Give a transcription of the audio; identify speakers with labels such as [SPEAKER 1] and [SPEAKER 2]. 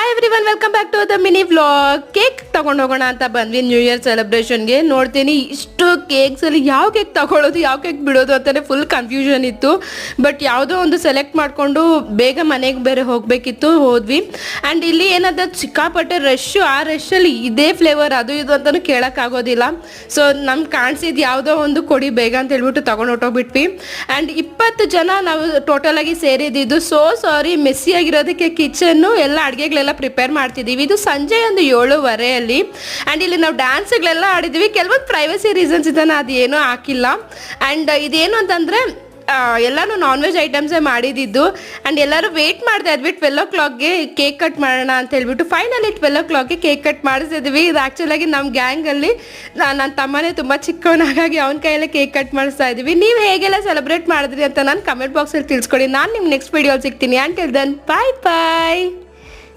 [SPEAKER 1] Hi everyone, welcome back to the mini vlog. Cake ತಗೊಂಡು ಹೋಗೋಣ ಅಂತ ಬಂದ್ವಿ ನ್ಯೂ ಇಯರ್ ಸೆಲೆಬ್ರೇಷನ್ಗೆ. ನೋಡ್ತೀನಿ ಇಷ್ಟು ಕೇಕ್ಸಲ್ಲಿ ಯಾವ ಕೇಕ್ ತಗೊಳ್ಳೋದು ಯಾವ ಕೇಕ್ ಬಿಡೋದು ಅಂತಲೇ ಫುಲ್ ಕನ್ಫ್ಯೂಷನ್ ಇತ್ತು. ಬಟ್ ಯಾವುದೋ ಒಂದು ಸೆಲೆಕ್ಟ್ ಮಾಡಿಕೊಂಡು ಬೇಗ ಮನೆಗೆ ಬೇರೆ ಹೋಗಬೇಕಿತ್ತು, ಹೋದ್ವಿ. ಆ್ಯಂಡ್ ಇಲ್ಲಿ ಏನಾದ ಸಿಕ್ಕಾಪಟ್ಟೆ ರಶ್ಶು. ಆ ರಶ್ಶಲ್ಲಿ ಇದೇ ಫ್ಲೇವರ್ ಅದು ಇದು ಅಂತಲೂ ಕೇಳೋಕ್ಕಾಗೋದಿಲ್ಲ. ಸೊ ನಮ್ಗೆ ಕಾಣಿಸಿದ್ದು ಯಾವುದೋ ಒಂದು ಕೊಡಿ ಬೇಗ ಅಂತ ಹೇಳ್ಬಿಟ್ಟು ತಗೊಂಡು ಹೊಟ್ಟೋಗ್ಬಿಟ್ವಿ. ಆ್ಯಂಡ್ 20 ಜನ ನಾವು ಟೋಟಲಾಗಿ ಸೇರಿದ್ದು. ಸೋ ಸಾರಿ, ಮೆಸ್ಸಿ ಆಗಿರೋದಕ್ಕೆ ಕಿಚನ್ನು ಎಲ್ಲ ಅಡುಗೆಗಳೆಲ್ಲ ಪ್ರಿಪೇರ್ ಮಾಡ್ತಿದ್ದೀವಿ. ಇದು ಸಂಜೆ ಒಂದು 7:15 ಆ್ಯಂಡ್ ಇಲ್ಲಿ ನಾವು ಡ್ಯಾನ್ಸ್ಗಳೆಲ್ಲ ಆಡಿದ್ದೀವಿ. ಕೆಲವೊಂದು ಪ್ರೈವಸಿ ರೀಸನ್ಸ್ ಇದನ್ನು ಅದೇನೂ ಹಾಕಿಲ್ಲ. ಆ್ಯಂಡ್ ಇದೇನು ಅಂತಂದರೆ ಎಲ್ಲನೂ ನಾನ್ ವೆಜ್ ಐಟಮ್ಸೇ ಮಾಡಿದ್ದು. ಆ್ಯಂಡ್ ಎಲ್ಲರೂ ವೆಯ್ಟ್ ಮಾಡ್ತಾ ಇದ್ವಿ 12 o'clockಗೆ ಕೇಕ್ ಕಟ್ ಮಾಡೋಣ ಅಂತ ಹೇಳ್ಬಿಟ್ಟು. ಫೈನಲಿ 12 o'clockಗೆ ಕೇಕ್ ಕಟ್ ಮಾಡಿಸಿದ್ವಿ. ಇದು ಆ್ಯಕ್ಚುಲಾಗಿ ನಮ್ಮ ಗ್ಯಾಂಗಲ್ಲಿ ನನ್ನ ತಮ್ಮನೇ ತುಂಬ ಚಿಕ್ಕವನಾಗಾಗಿ ಅವನ ಕೈಯಲ್ಲೇ ಕೇಕ್ ಕಟ್ ಮಾಡಿಸ್ತಾ ಇದ್ದೀವಿ. ನೀವು ಹೇಗೆಲ್ಲ ಸೆಲೆಬ್ರೇಟ್ ಮಾಡಿದ್ರಿ ಅಂತ ನಾನು ಕಮೆಂಟ್ ಬಾಕ್ಸಲ್ಲಿ ತಿಳಿಸ್ಕೊಡಿ. ನಾನು ನಿಮ್ಗೆ ನೆಕ್ಸ್ಟ್ ವಿಡಿಯೋಲಿ ಸಿಗ್ತೀನಿ. ಅಂಟಿಲ್ ದೆನ್ ಬಾಯ್ ಬಾಯ್.